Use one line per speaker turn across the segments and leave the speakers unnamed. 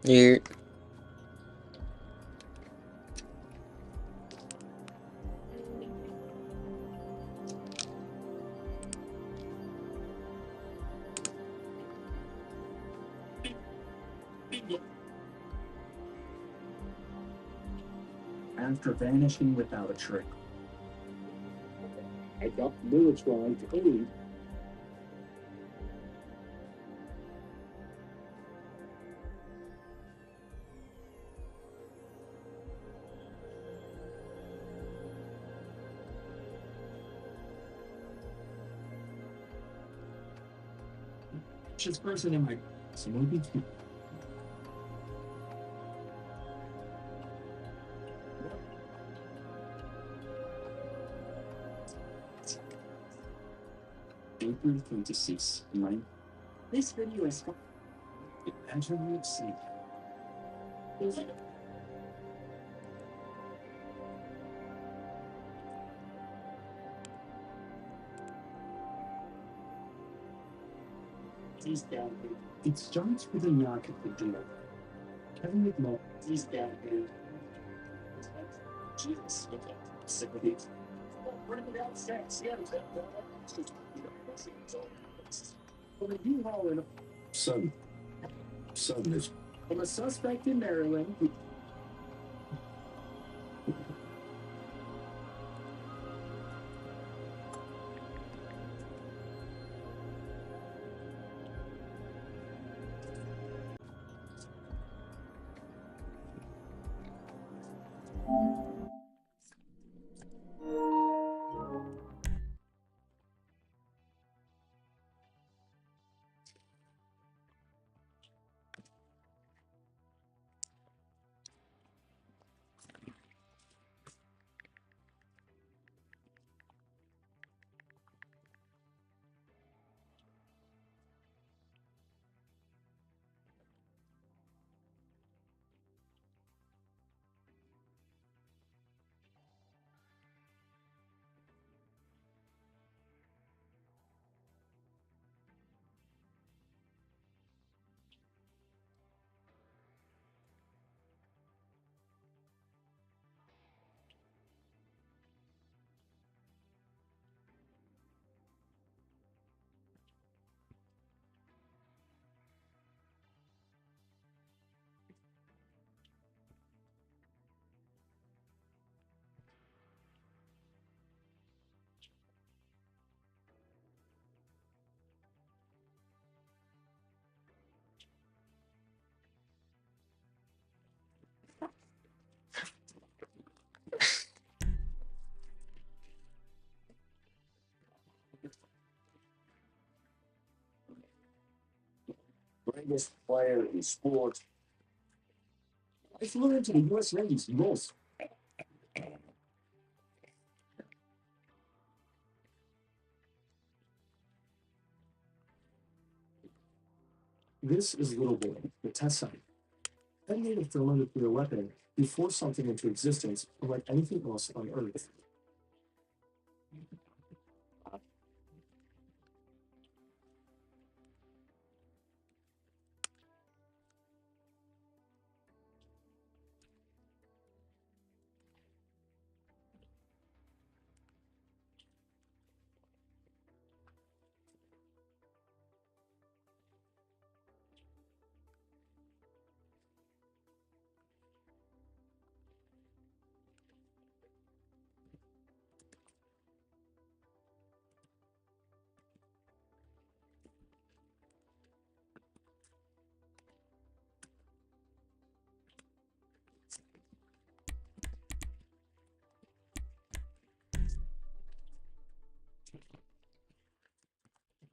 You're
After vanishing without a trick. I got militarized aid. Just person in my movie. April 26, mine. This video is for Imagine sleep. He's down here. It starts with a knock at the door. Kevin McMullen. He's down here. Jesus, okay. Sick of it. Bring it downstairs. Yeah, well, they do haul in. Son is from a suspect in Maryland. Greatest player in sport. I flew into the U.S. Navy's most. This is Little Boy, the test site. Detonate a thermonuclear weapon before something into existence, unlike anything else on Earth.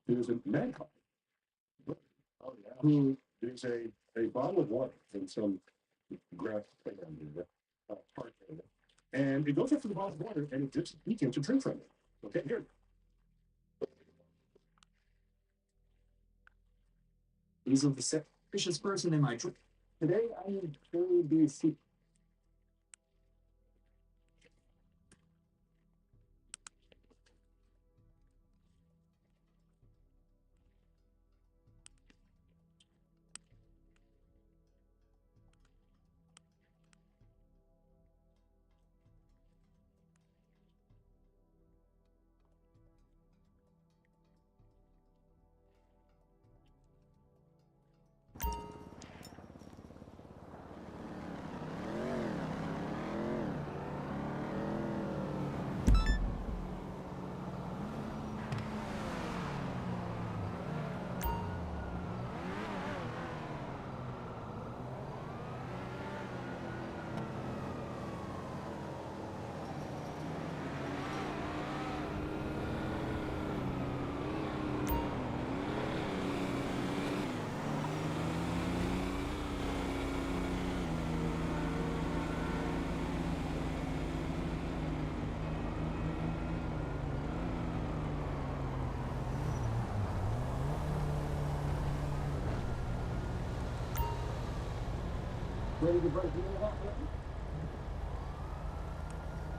There's a man who is a bottle of water and some grass part area. And it goes up to the bottle of water and it just begins to drink from it. Okay, here. He's the suspicious person in my trip. Today I am very busy. ready to break. You know what?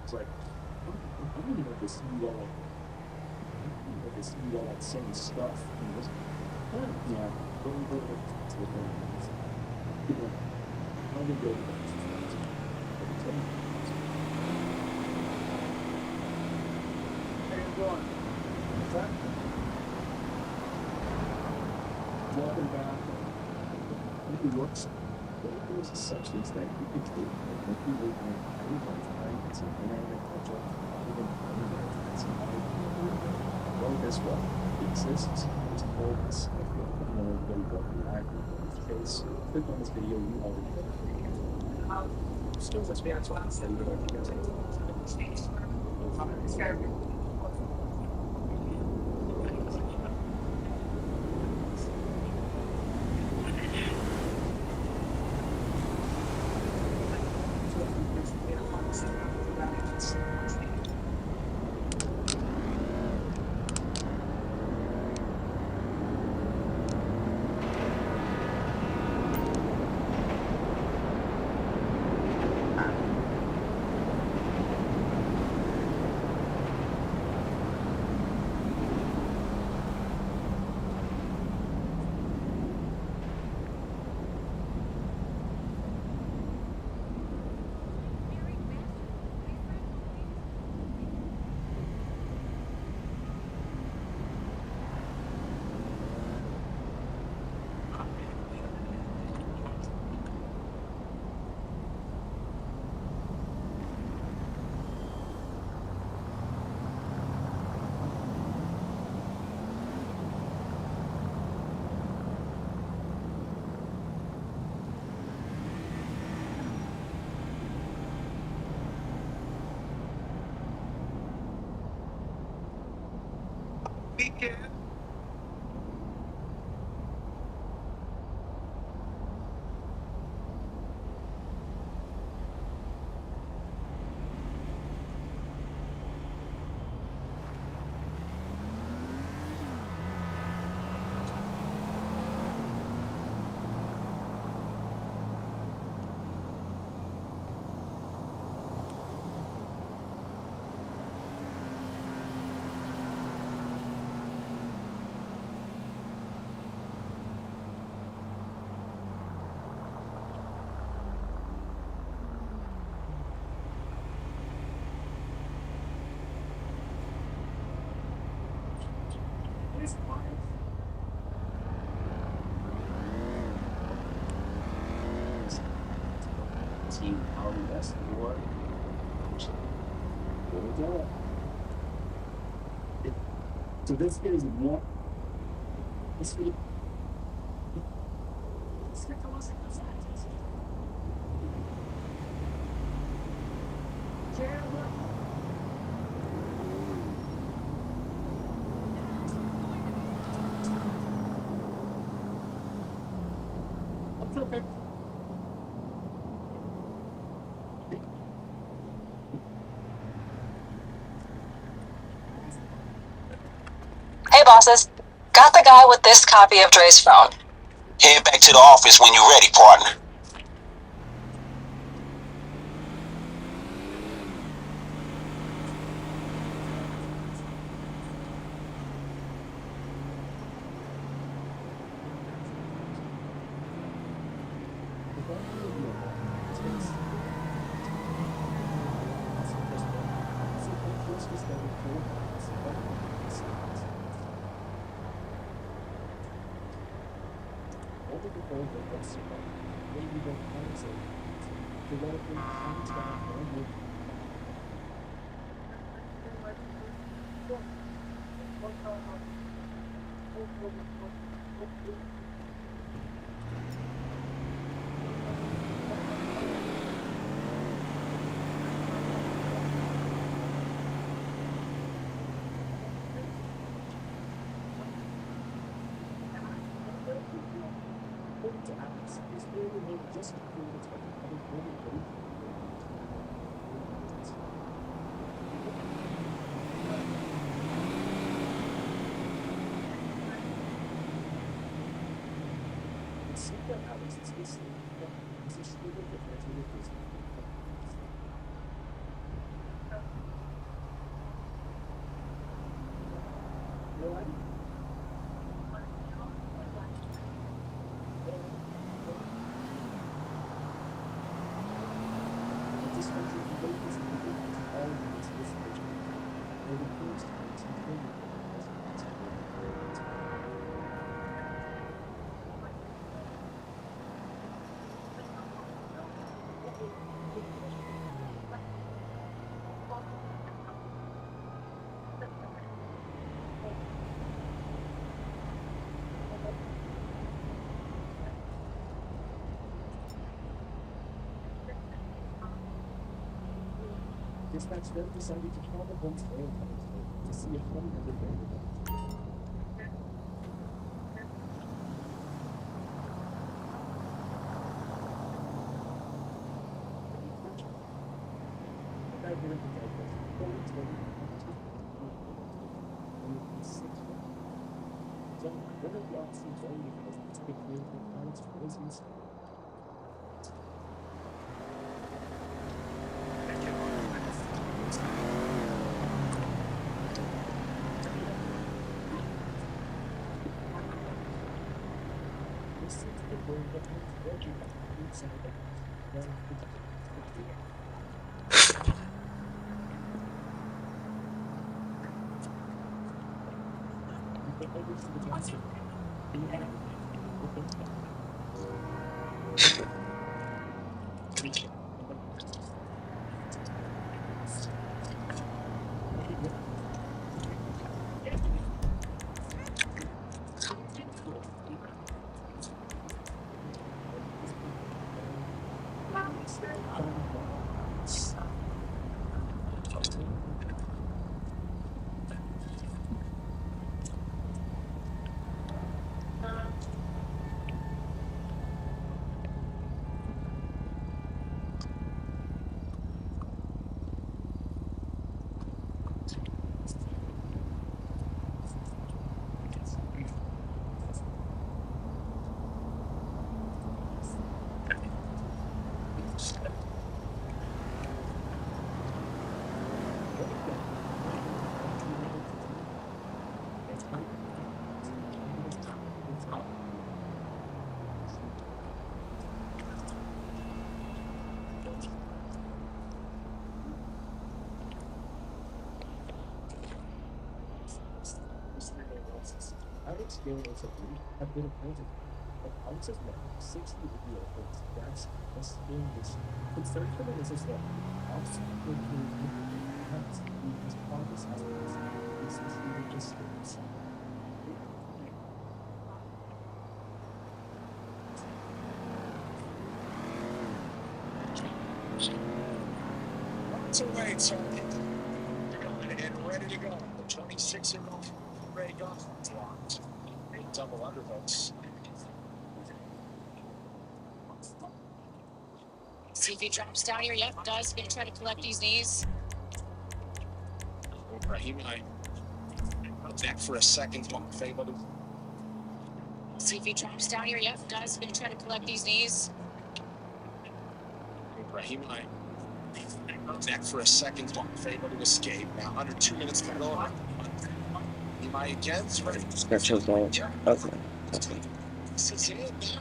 It's like, I don't even have to see you all. I don't have to see you all that same stuff. Yeah. Don't go to the things. How do you go to the and on. Welcome back. New York's there's a substance that you can take and if you live in any lifetime, it's an inanimate object, even anywhere, it's an well, guess what? It exists. It's called a cycle. I don't know if anybody will react in this case. Click on this video, you already know. Still, let's be honest with you. Team how the best war. So this is what this is. Okay.
Hey bosses, got the guy with this copy of Dre's phone.
Head back to the office when you're ready, partner.
See what happens. It's Dispatch then decided to call the home's oil company to see if one had been available. Alex Gill and Sophie have been appointed. But Alex has met 60 year-olds. That's a serious concern for the business that Alex will be has his promise as a this is even just serious.
It's away, so you're going in ready to go. The 26-year-old Ray Goffman's locked. A double undervotes.
See if he drops down here. Yep, does. Gonna try to collect these knees.
Raheem, I back for a second. Able to
See if he drops down here. Yep, does. Gonna try to collect these knees.
Raheem, I back for a second. Able to escape. Now under 2 minutes to go. Am I again?
That's your goal. Okay.
This is it.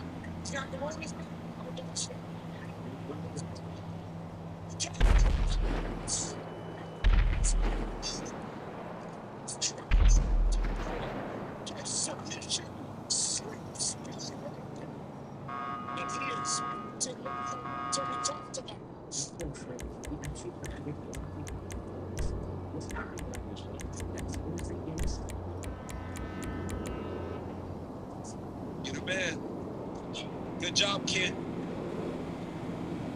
You're the man. Good job, kid.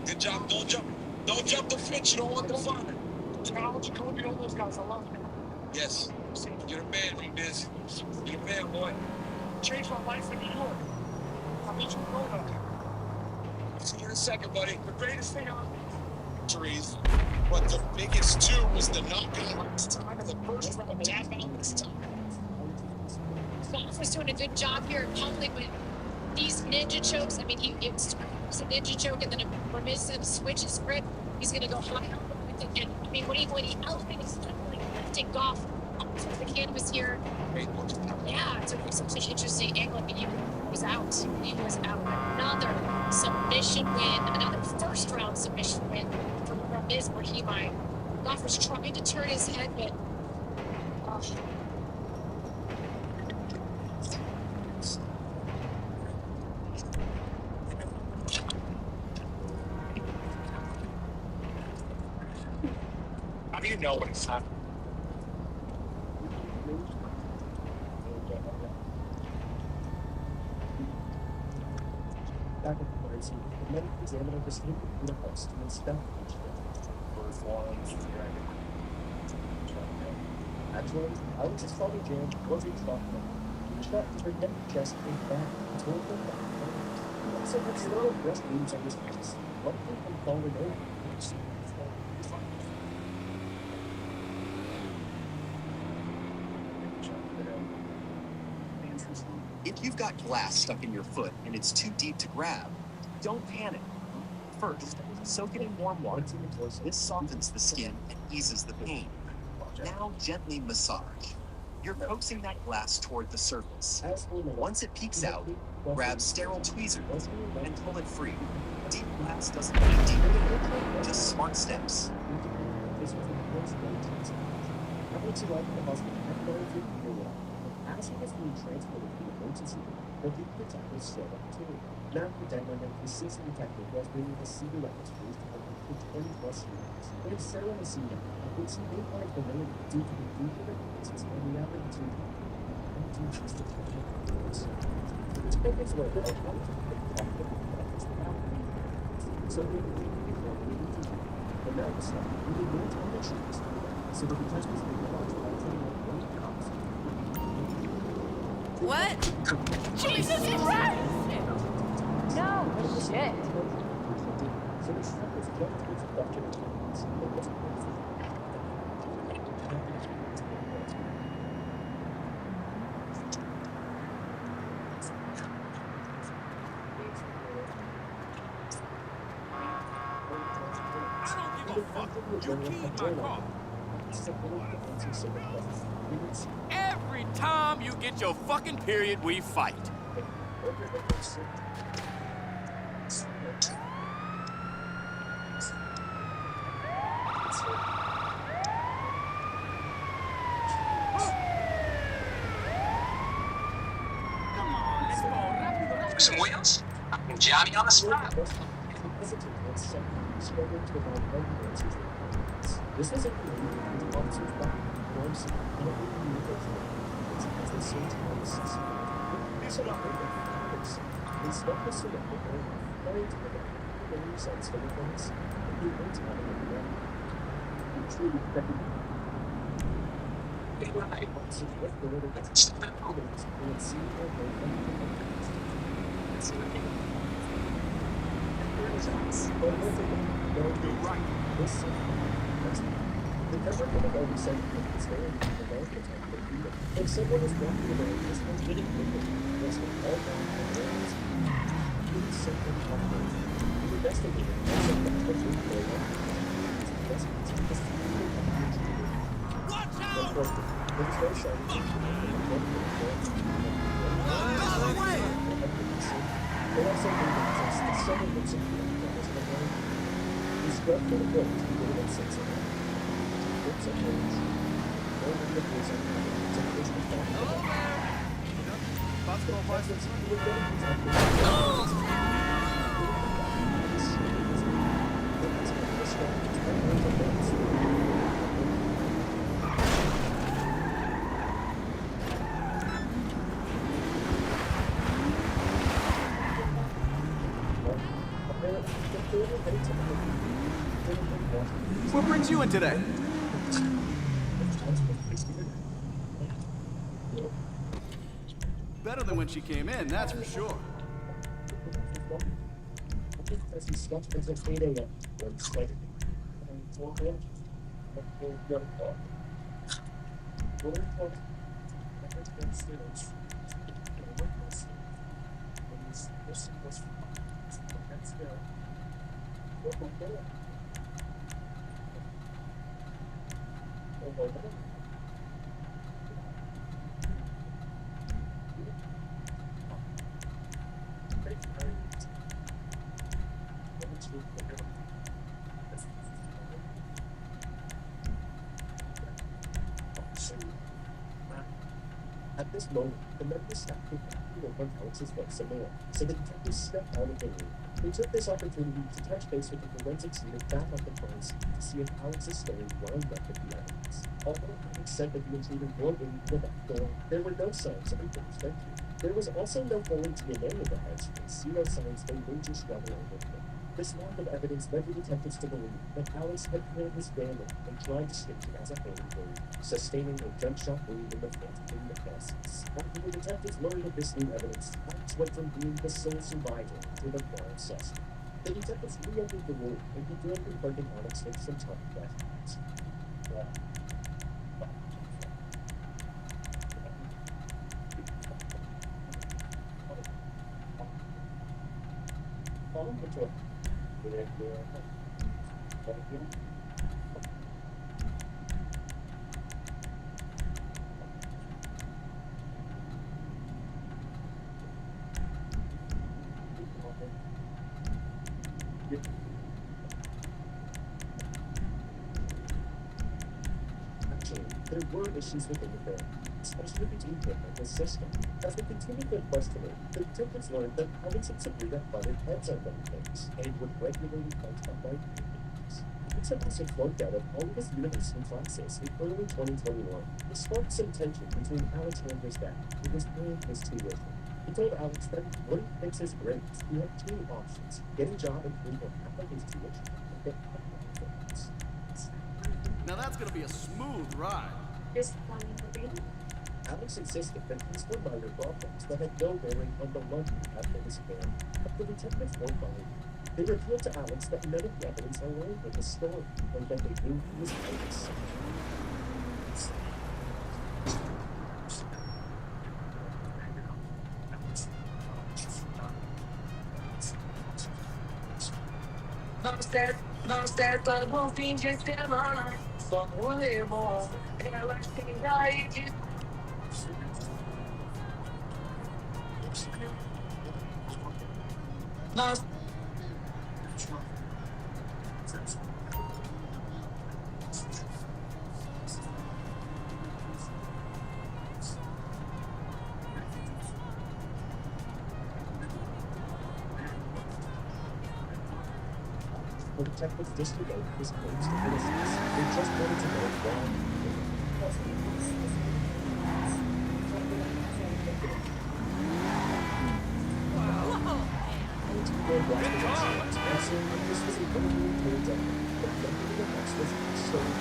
Good job. Don't jump the fence. You don't want the fun.
Technology, Kobe, all those guys. I love it.
Yes. You're the man, Rebiz. You're the man, boy.
Changed my life in New York. I meet you know that.
See you in a second, buddy.
The greatest thing on
Victories. But the biggest two was the knockout last time and the first round tap out this time.
Goff was doing a good job here in public with these ninja chokes. I mean, it's It's a ninja choke, and then when Miz switches grip, he's gonna go high elbow with it. And I mean, when he elevates, he's like lifting off the canvas here. Yeah, it's such an interesting angle. I mean, he was out. He was out. Another submission win, another first round submission win for Miz, where he might. Goff was trying to turn his head, but.
How do you know when it's happening?
Back at the party, the medical examiner proceeded to the house to inspect each Actually, Alex's father Jan was a chocolate. He shot her neck, chest, and back, and told her that he also had several breast wounds on his face, likely from falling over.
If you've got glass stuck in your foot and it's too deep to grab, don't panic. First, soak it in warm water. This softens the skin and eases the pain. Now gently massage. You're coaxing that glass toward the surface. Once it peeks out, grab sterile tweezers and pull it free. Deep glass doesn't mean deep pain, just smart steps.
As he was being transported to the emergency room, the lead detective showed up too. Now the dynamic assistant detective was bringing the CV levels raised to over 20 plus years. When Sarah Messina, which he made by validity due to the deep differences in reality to the system of the words. Its focus was that one of so they could be more able to do. But now the stuff, we did more time to choose. So the detectives made a large one cops.
What? Jesus Christ! No shit.
So the stuff was jumped with documentations.
I don't give a fuck. You keyed my car. Every time you get your fucking period, we fight. Come on, let's go.
Some wheels? Johnny on the spot.
This is a community with officers back forms and a communication as they search for the system. These are not regular factors. It's not the sort of people going to the results for the things and you want to have a look at. You truly recognize. I want to work the little bit and see how they You're right. This the government have always said that it's very important to protect freedom. If someone is walking away, this one's getting quicker. This one all down the roads. It's something happening. The investigator also got the truth for a while. Watch out! There's no shame. They also realizes that someone looks at you He's got for the book to be able to sense it. Books and page. All of the books and pages and books and pages. Hello there! Possible questions?
What brings you in today? Better than when she came in, that's for sure.
As he slept until 8 a.m. when sweating. And 4 p.m. Young Paul. Rolling Paul. I went downstairs. And I went downstairs. And this was that's the At this moment, the medical staff could quickly work on Alex's legs some more, so the detectives stepped out of the room. They took this opportunity to touch base with the forensics unit back at the crime scene to see if Alex's story lined up with the evidence. Although Alex said that the intruder broke into the back door, there were no signs of a forced entry. There was also no foreign DNA in the house, and zero signs of a major struggle over the home. This lack of evidence led the detectives to believe that Alex had killed his family and tried to stage it as a home invasion, sustaining a gunshot wound in the foot in the process. After the detectives learned of this new evidence, Alex went from being the sole survivor to the prime suspect. The detectives reopened the room and began confronting Alex with some tough questions. Following the talk, actually, there were issues within the family, especially between him and his sister. As they continued their questioning, the detectives learned that Alex and Sabrina butted heads on many things and would regularly fight about things. Alex had also flunked out of all of his university classes in early 2021. This sparked some tension between Alex and his dad, who was paying his tuition. He told Alex that if he wouldn't fix his grades, he had two options: get a job and pay for half of his tuition, or get out of things.
Now that's gonna be a smooth ride.
Alex insisted that these were minor problems that had no bearing on the love he had for his family, but the detectives weren't buying it. They revealed to Alex that none of the evidence aligned with his story, and that they knew he was Alex.
Vamos fim de semana, só no limão, elas têm daí de nós.
The detectives disregarded his claims to innocence. They just wanted to know why he did it. Their watch was insurance, and saying that this was an overly told death, but nothing in the house was stolen.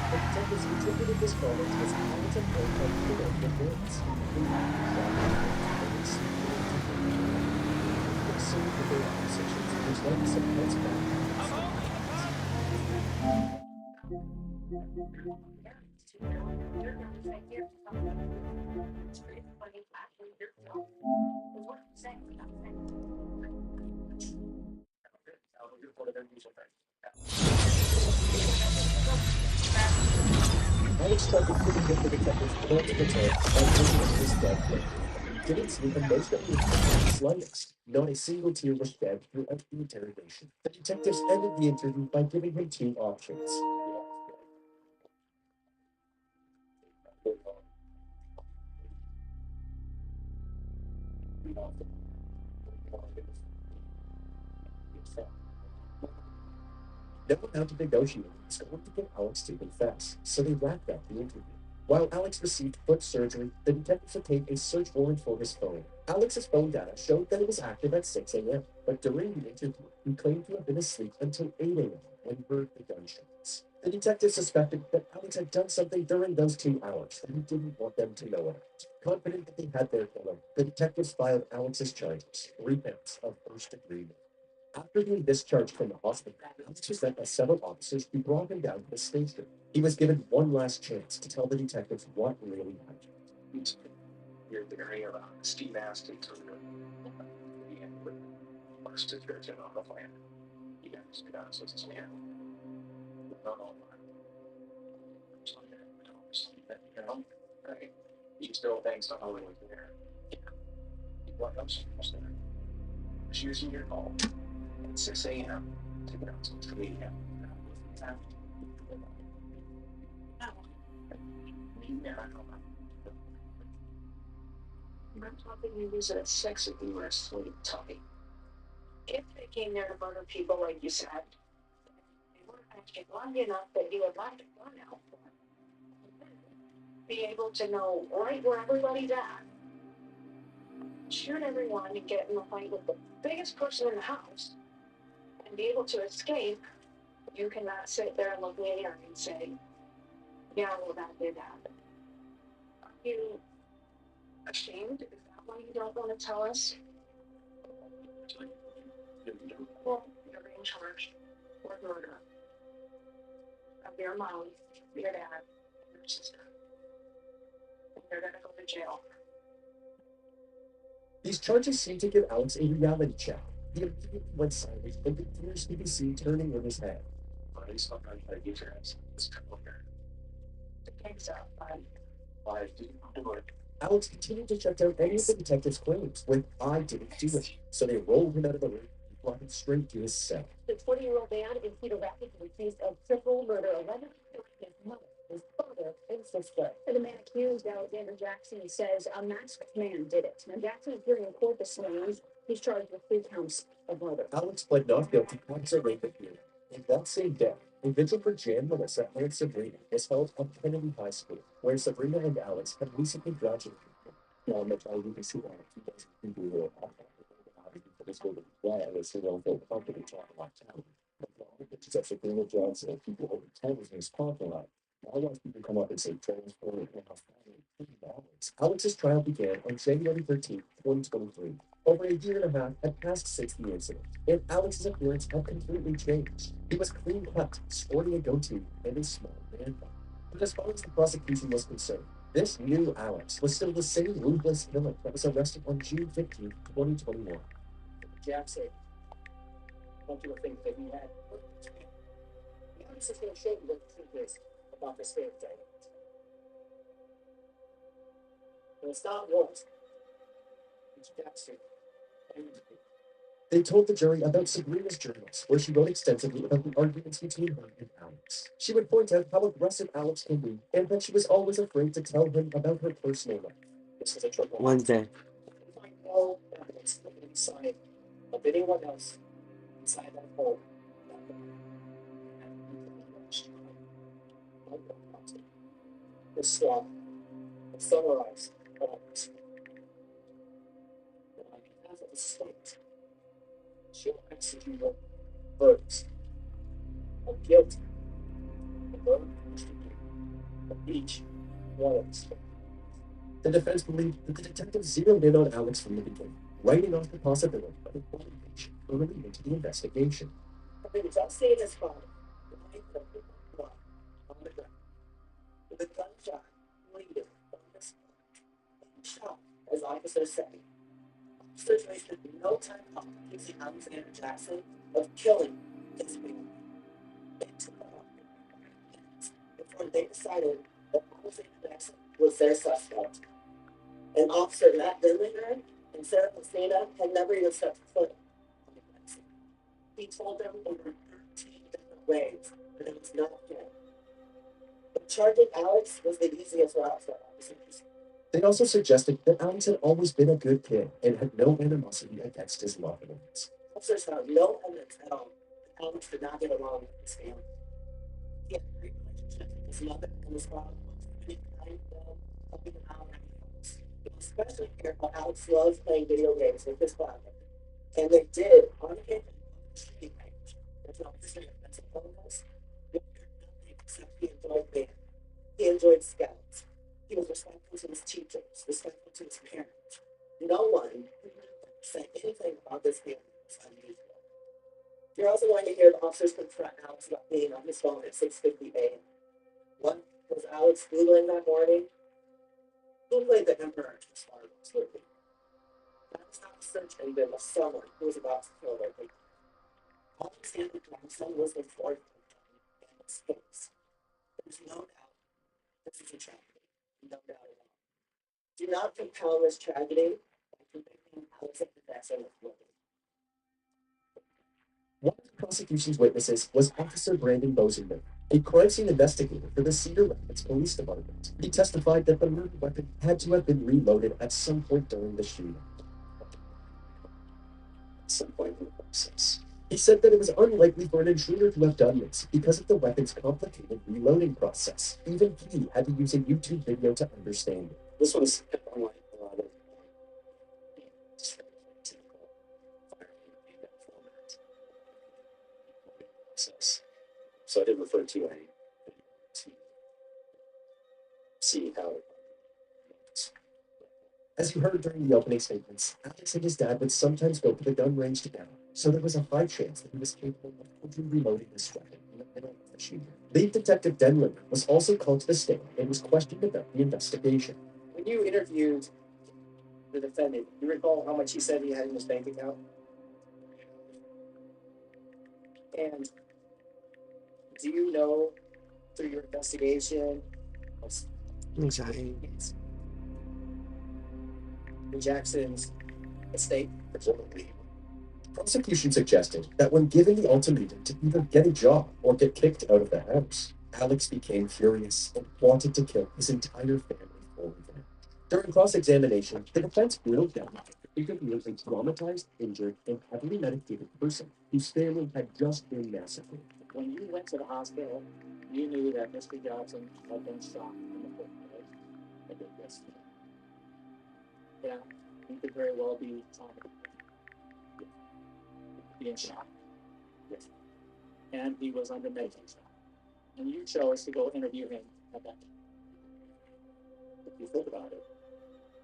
The detectives interpreted this moment as Alex and Bill had killed the boys. They soon with their accusations, which led to some months back. Alex tried to quickly get the detectives all to return by bringing up his dead friend. He didn't seem emotionally affected in the slightest. Not a single tear was shed throughout the interrogation. The detectives ended the interview by giving him two options. No one had to negotiate was going to get Alex to confess, so they wrapped up the interview. While Alex received foot surgery, the detectives obtained a search warrant for his phone. Alex's phone data showed that it was active at 6 a.m., but during the interview, he claimed to have been asleep until 8 a.m. when he heard the gunshots. The detective suspected that Alex had done something during those 2 hours that he didn't want them to know about. Confident that they had their killer, the detectives filed Alex's charges, 3 counts of first-degree murder. After being discharged from the hospital, Alex was sent by several officers who brought him down to the station. He was given one last chance to tell the detectives what really happened.
You're the area of Steve Aston to the first to church on the planet. You guys could ask us to stand. No. Right? You still think someone was there. What else was there? She was in your call at 6 a.m. to get on social media. I'm talking you was at sex if you were asleep, Tommy. If they came there to murder people like you said, they were acting long enough that you would like to run out for them. Be able to know right where everybody's at. Shoot everyone and get in a fight with the biggest person in the house and be able to escape. You cannot sit there and look me in the eye and say, yeah, well, that did happen. Are you ashamed? Is that why you don't want to tell us? Well, you're being charged with murder of your mom, your dad, and your sister. And you're going to go to jail.
These charges seemed to give Alex a reality check. He immediately went silent and could clearly be seen turning in his head.
He's not going to get your ass. Let's come here. The king's out. I didn't do it.
Alex continued to shut down any of the detectives' claims with "I didn't do it," so they rolled him out of the room and brought him straight to his cell.
The 20-year-old man in Cedar Rapids was accused of triple murder, 11 killing his mother, his father, and sister. And the man accused, Alexander Jackson, says a masked man did it. Now, Jackson appearing in court this morning. He's charged with 3 counts of murder.
Alex pled not guilty to rape and murder. And that same day, a vigil for Jan, Melissa, and Sabrina was held at Kennedy High School, where Sabrina and Alex had recently graduated. Now, Mitch, you can see that he doesn't do the this will be well, it's a little bit company talking about town. But the pictures of Sabrina Johnson and people over 10 in his parking lot. Now, once people come up and say transfer and Alex's trial began on January 13th, 2023. Over a year and a half had passed since the incident, and Alex's appearance had completely changed. He was clean cut, sporting a goatee and a small man bun. But as far as the prosecution was concerned, this new Alex was still the same ruthless killer that was arrested on June 15th, 2021.
Jackson, don't you think that he had? Alex is going to show you what the truth is about this family dynamic. And it's not once. It's Jackson.
They told the jury about Sabrina's journals, where she wrote extensively about the arguments between her and Alex. She would point out how aggressive Alex can be, and that she was always afraid to tell him about her personal life.
This is a triple
Wednesday.
I find no evidence inside of anyone else inside that hole. This swamp will summarize all this. On behalf of the state, she'll execute her verdicts of guilty and murder of each one of us.
The defense believed that the detective zeroed in on Alex from the beginning, writing off the possibility of a motivation early into the investigation.
I think it's outside his father, on the ground, with a gunshot bleeding from his shot, as officers say. Officers wasted no time accusing Alexander Jackson of killing his family. It took minutes before they decided that Alexander Jackson was their suspect. And Officer Matt Dinlinger and Sarah Messina had never even stepped foot on the crime scene. He told them over 13 different ways that it was not him. But charging Alex was the easiest route for officers.
They also suggested that Alex had always been a good kid and had no animosity against his loved ones.
Officers found no evidence at all that Alex did not get along with his family. He had a great relationship with his mother and his father, many find them helping them out and things. You'll especially hear how Alex loves playing video games with his father. And they did on occasion on the shooting range. There's no history of mental illness. You'll hear nothing except he enjoyed band. He enjoyed scouts. He was respectful to his teachers, respectful to his parents. No one who knew him said anything about this family was unusual. You're also going to hear the officers confront Alex about being on his phone at 6:50 a.m. What was Alex Googling that morning? Who played the Emperor in Star Wars movie? That was not a search engine of someone who was about to kill their victim. Alexander Johnson was the fourth victim in this case. There's no doubt this is a tragedy. No doubt at all. Do not compound this tragedy by convicting Alexander Jackson of murder.
One of the prosecution's witnesses was Officer Brandon Bosenberg, a crime scene investigator for the Cedar Rapids Police Department. He testified that the murder weapon had to have been reloaded at some point during the shooting. At some point in the process. He said that it was unlikely for an intruder to have done this because of the weapon's complicated reloading process. Even he had to use a YouTube video to understand it. This was unlike a lot of typical firearm format process. So I did refer to a to see how it works. As you heard during the opening statements, Alex and his dad would sometimes go to the gun range together, so there was a high chance that he was capable of quickly reloading this weapon in the middle of the shooting. Lead Detective Denlinger was also called to the stand and was questioned about the investigation. When you interviewed the defendant, do you recall how much he said he had in his bank account? And do you know through your investigation of in Jackson's estate? Presumably. Prosecution suggested that when given the ultimatum to either get a job or get kicked out of the house, Alex became furious and wanted to kill his entire family for revenge. During cross-examination, the defense grilled down a traumatized, injured, and heavily medicated person whose family had just been massacred. When you went to the hospital, you knew that Mr. Johnson had been shot in the foot, right? I did, yes. Yeah, he could very well be being shot. Yes. And he was under medication. And you chose to go interview him at that time. If you think about it,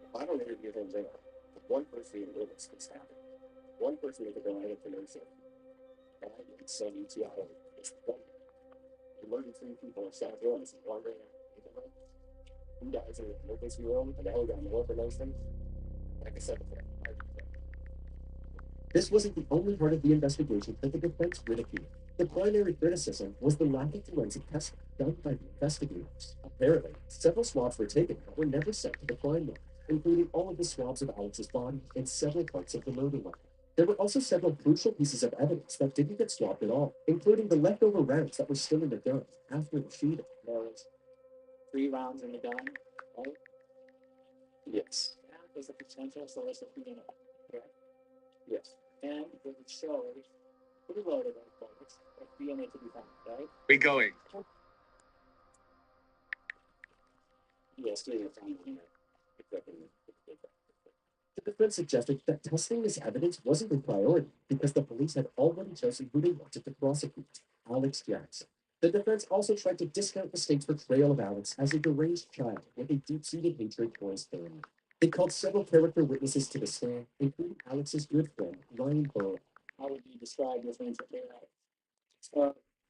if I don't interview him there, one person in witness this happen. One person with the right information. And so UTI is one. You murder three people in South Willis and wondering you guys are in the emergency room and now we got more information. Like I said before, this wasn't the only part of the investigation that the defense ridiculed. The primary criticism was the lack of forensic testing done by the investigators. Apparently, several swabs were taken but were never sent to the crime lab, including all of the swabs of Alex's body and several parts of the murder weapon. There were also several crucial pieces of evidence that didn't get swabbed at all, including the leftover rounds that were still in the gun after the shooting. There was 3 rounds in the gun, right? Yes. And there's a potential source of DNA, correct? Yes. And it shows who loaded those bullets if DNA to be found, right?
We going.
Yes, DNA found in the defense suggested that testing this evidence wasn't a priority because the police had already chosen who they wanted to prosecute, Alex Jackson. The defense also tried to discount the state's portrayal of Alex as a deranged child with a deep-seated hatred for his family. They called several character witnesses to the stand, including Alex's good friend, Ryan Burrow. How would you describe your friendship with Alex?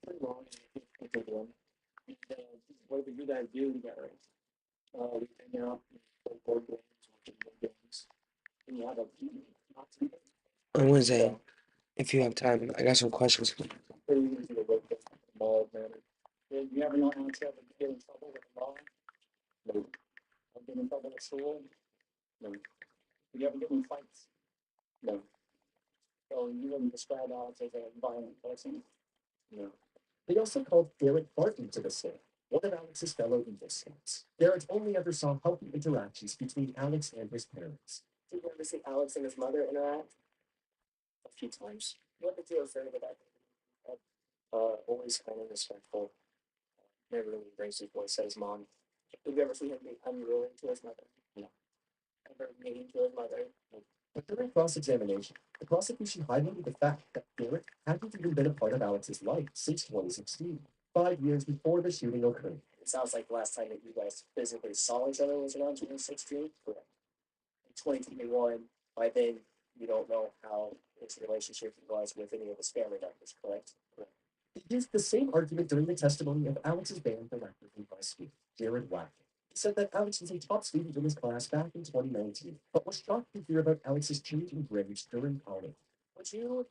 Pretty long and a good one. And, what did you guys do together? We hang out, play board games, watch board games. And you have a
On Wednesday, if you have time, I got some questions.
pretty easy to look at the mall, man. Did you ever know Alex ever get in trouble with the law? No. Ever get in trouble at school? No. Did you ever get in fights? No. So you wouldn't describe Alex as a violent person? No. They also called Derek Barton to the stand, one of Alex's fellow Eagle Scouts. Derek only ever saw healthy interactions between Alex and his parents. Did you ever see Alex and his mother interact? A few times. What did you observe about him? Always kind of respectful. Never really raised his voice at his mom.
Have you ever seen him be unruly to his mother?
No.
Ever mean to his mother?
But during cross-examination, the prosecution highlighted the fact that Derek hadn't even been a part of Alex's life since 2016, 5 years before the shooting occurred.
It sounds like the last time that you guys physically saw each other was around 2016.
Correct.
In 2021, by then, you don't know how his relationship was with any of his family members, correct?
He used the same argument during the testimony of Alex's band director from high school, Jared Wack. He said that Alex was a top student in his class back in 2019, but was shocked to hear about Alex's change in grades during college.
Would you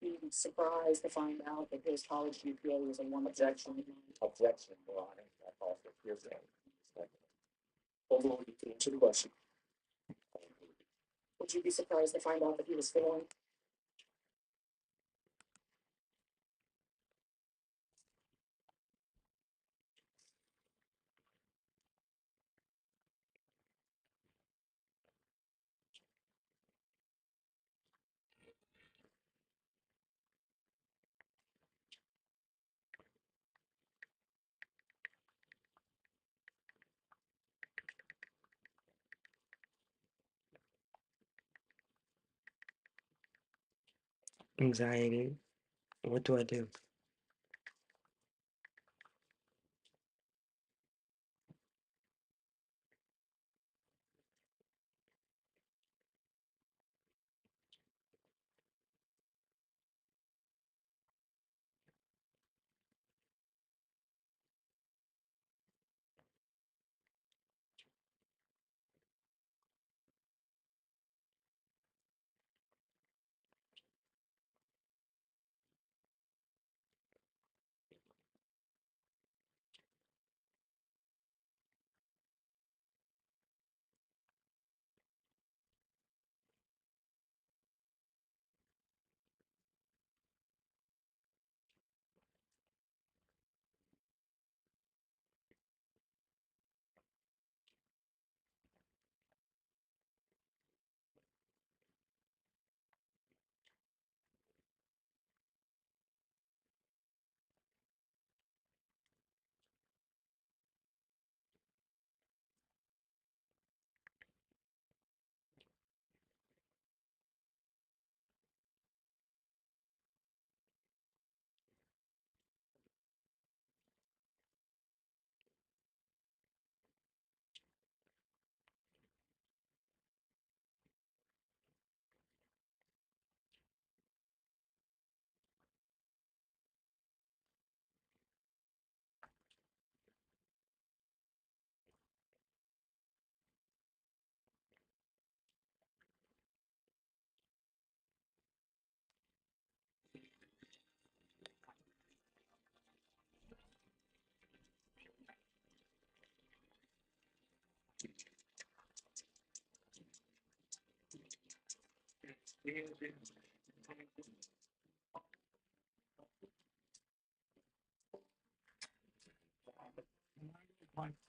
be surprised to find out that his college GPA was a 1 objection?
Objection, Your Honor. I call for hearsay.
Hold on, you can answer the question. Would you be surprised to find out that he was failing?
Anxiety. What do I do?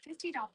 $50.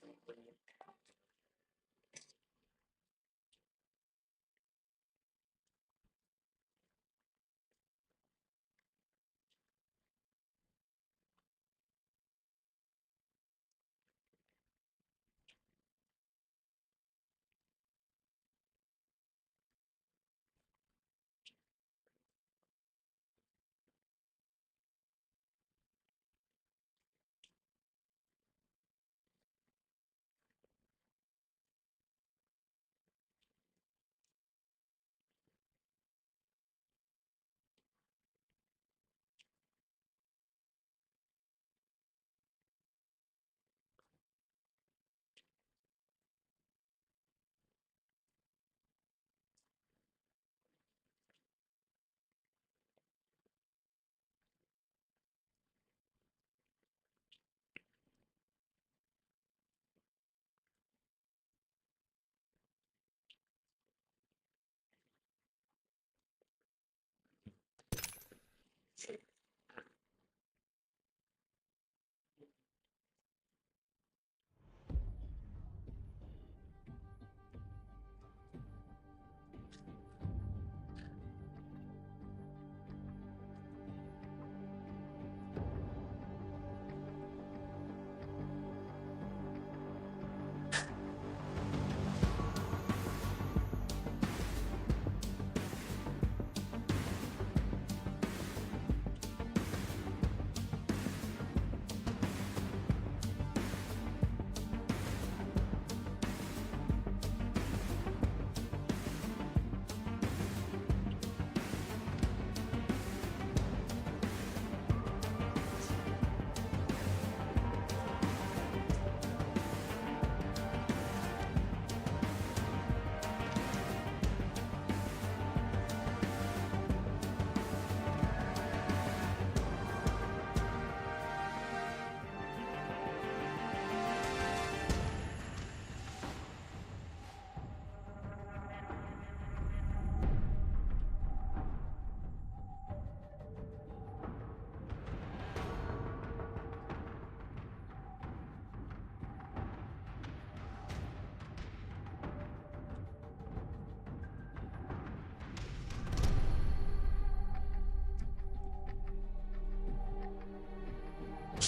I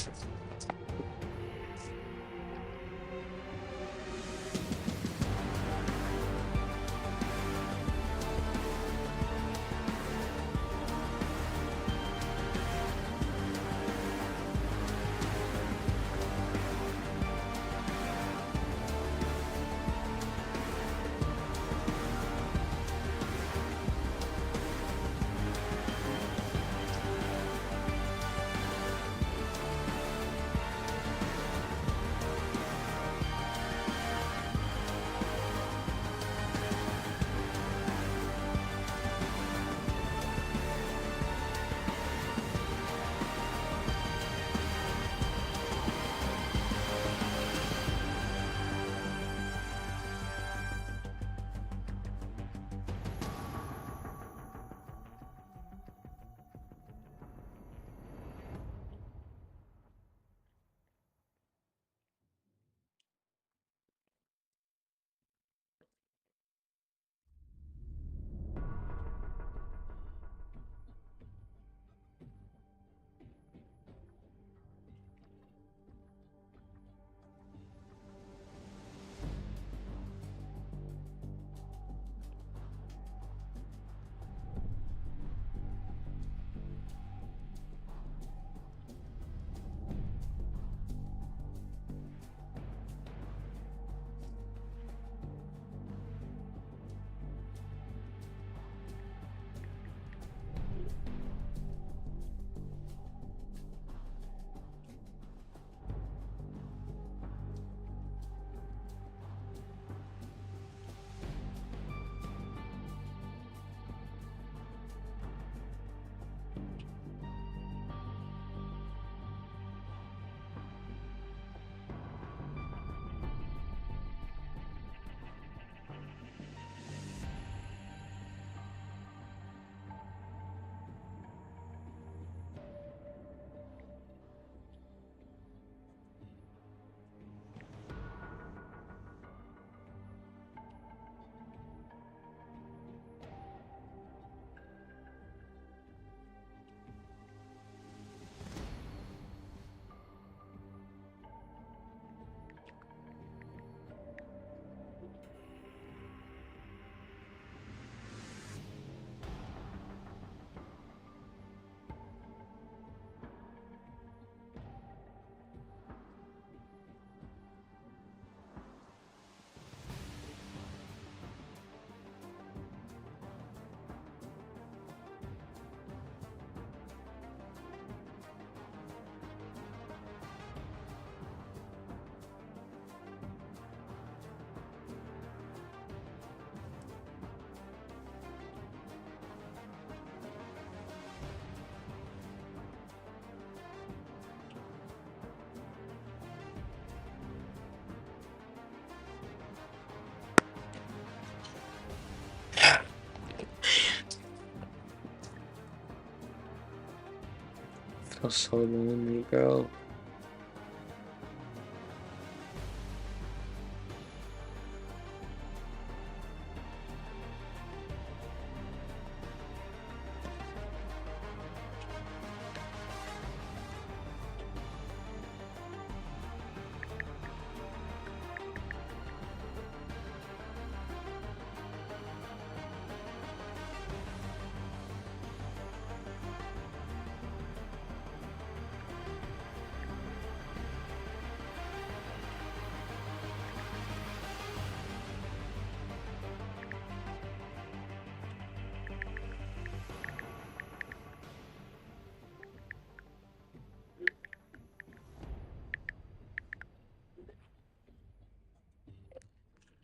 feel so lonely, bro.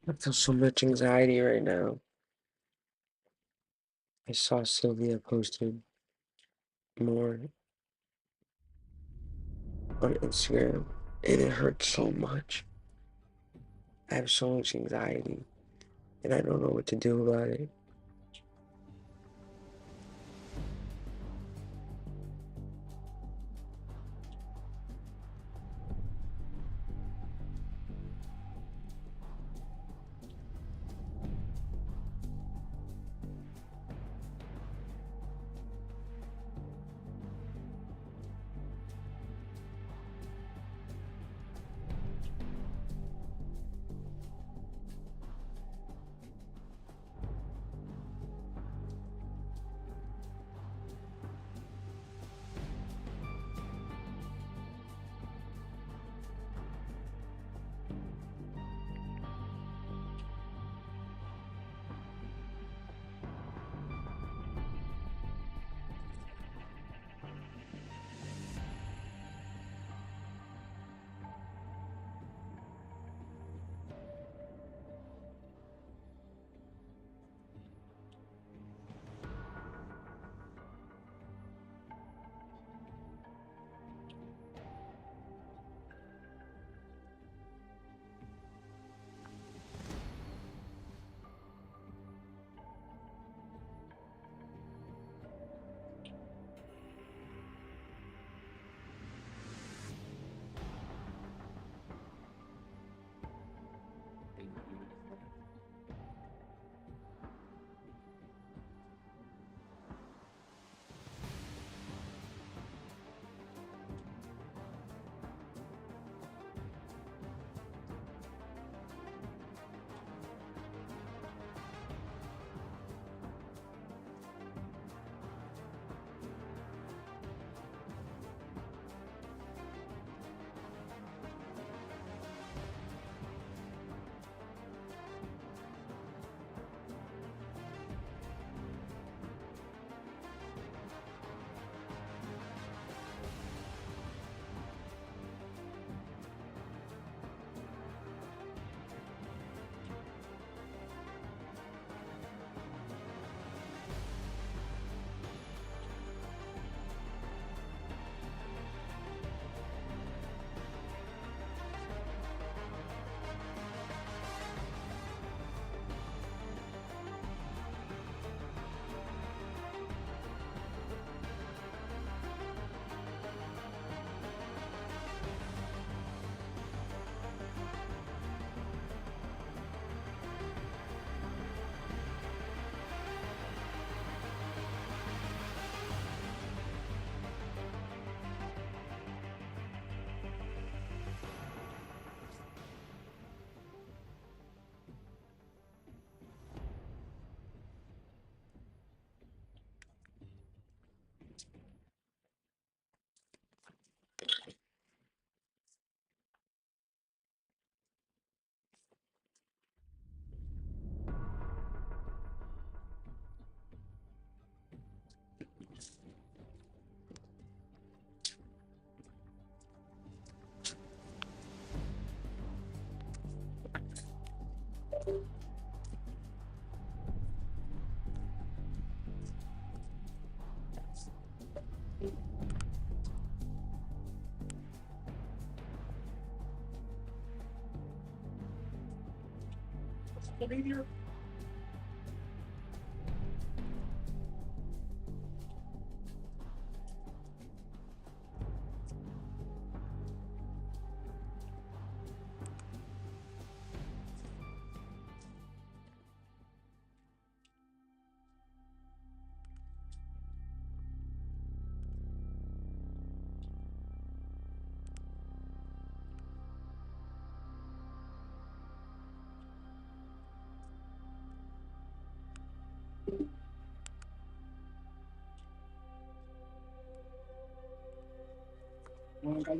I feel so much anxiety right now. I saw Sylvia posted more on Instagram, and it hurts so much. I have so much anxiety, and I don't know what to do about it.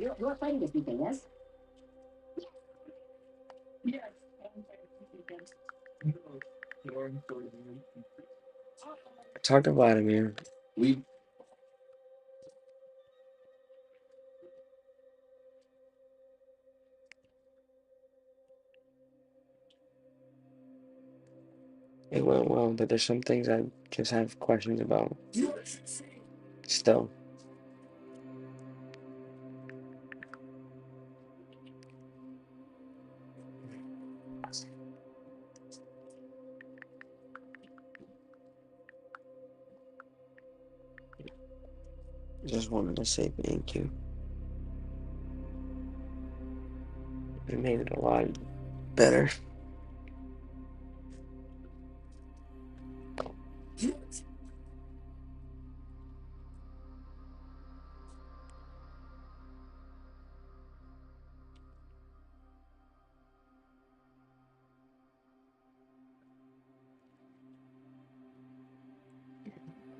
And you're playing this weekend, yes?
I talked to Vladimir.
We
It went well, but there's some things I just have questions about still. Just wanted to say thank you. It made it a lot better.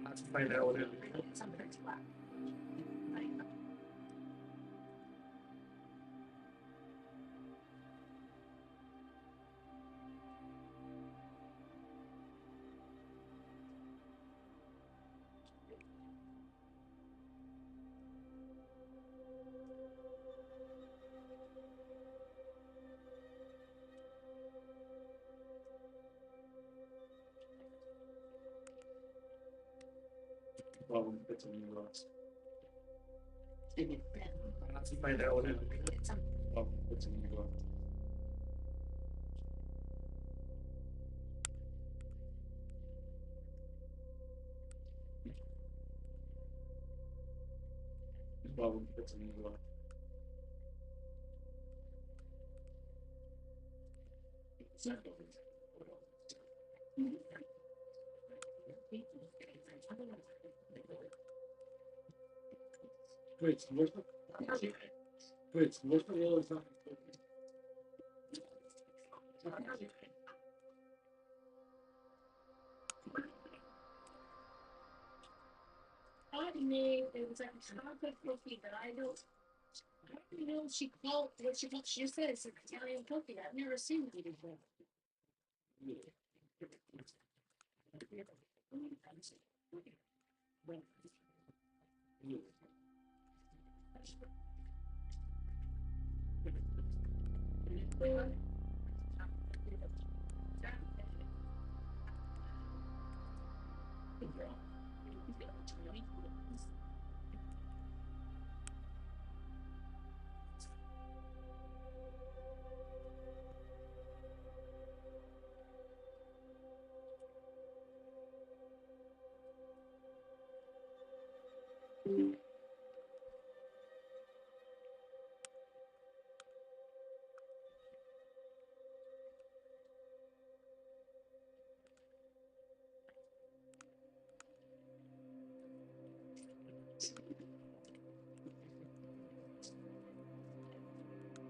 have to find out what it well, it's a new loss. I have to find out what it well, it's a new loss. Well, it's a new loss. Wait, where's the yellow sign?
I mean, it was like a chocolate cookie, but I don't know she called what she just said it's an Italian cookie. I've never seen it before.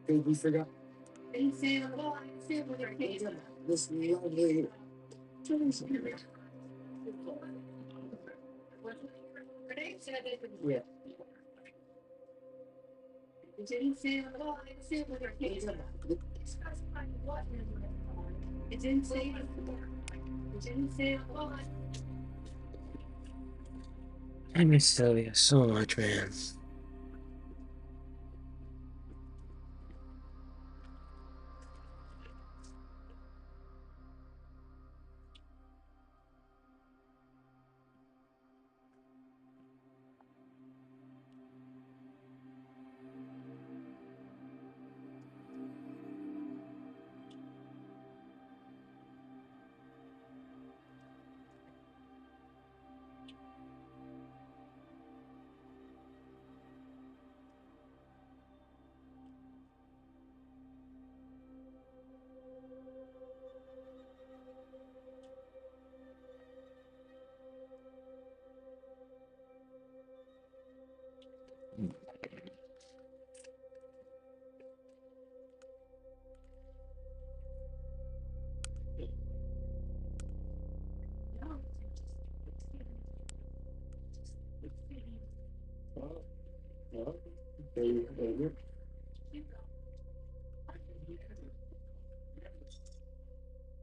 We forgot
Didn't say well, I didn't say what they're paying.
this lovely.
Renee said it.
Yeah.
It didn't say well, I didn't say what they're paying. Specified what number. It didn't say it didn't say well.
I miss Sylvia so much, man.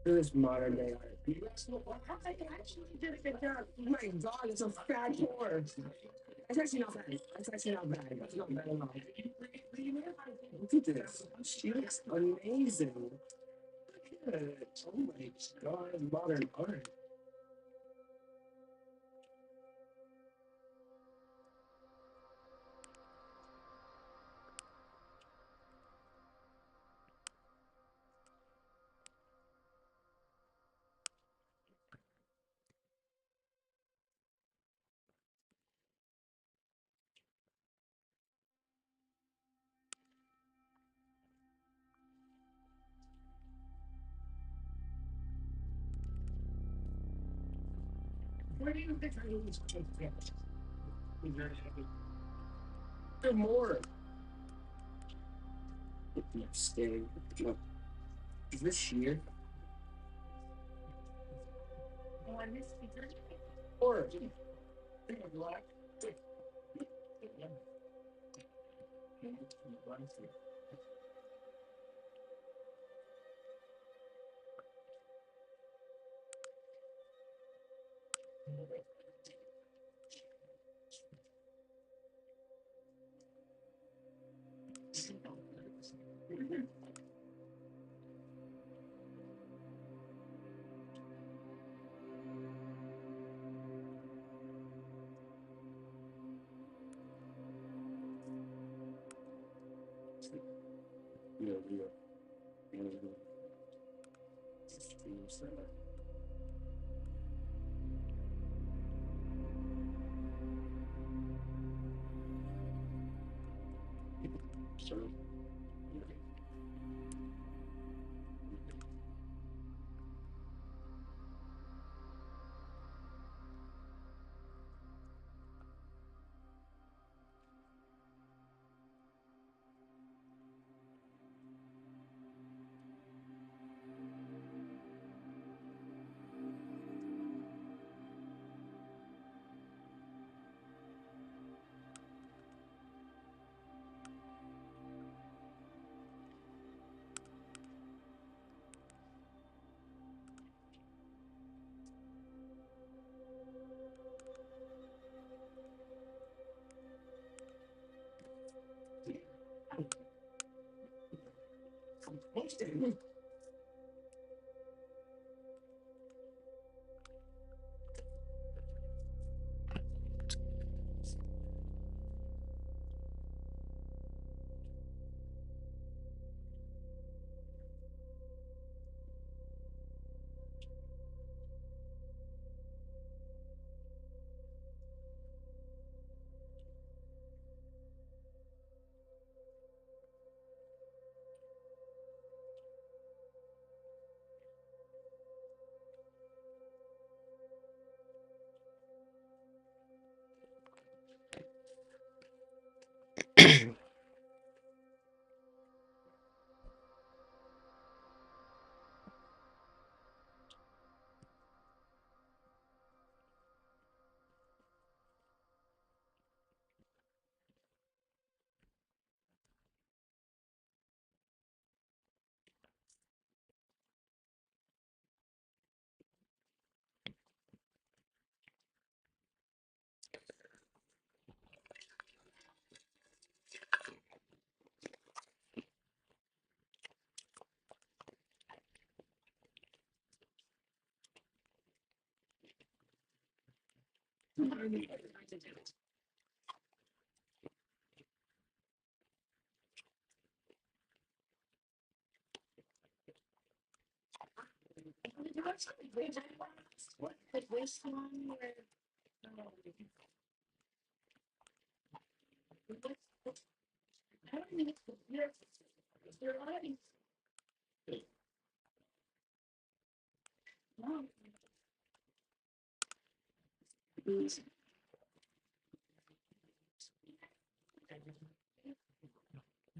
This modern day art. I actually did a good job. Oh my god, it's a fat horse. It's actually not bad. It's actually not bad. It's not bad at all. Look at this. She looks amazing. Look at it. Oh my god, modern art. Where do you think I was going to get? There more. I'm scared. Look. Is this sheer? Or black?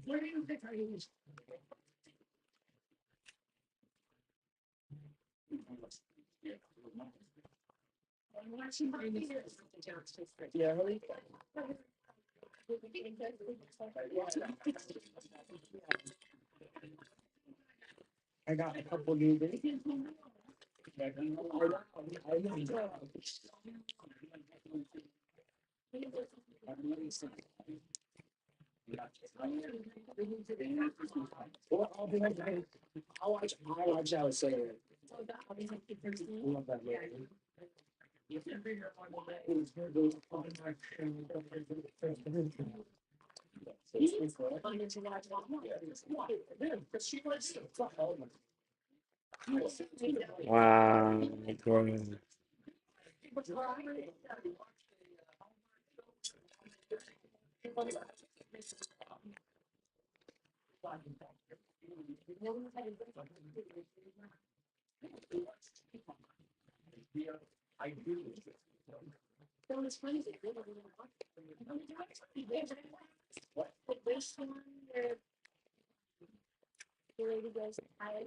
Where do you think I was? Yeah, I got a couple new videos. Well, I'll be like, I'll watch out say it. I love that movie.
Wow, bro.
So it's funny. What? This one where the lady goes, I.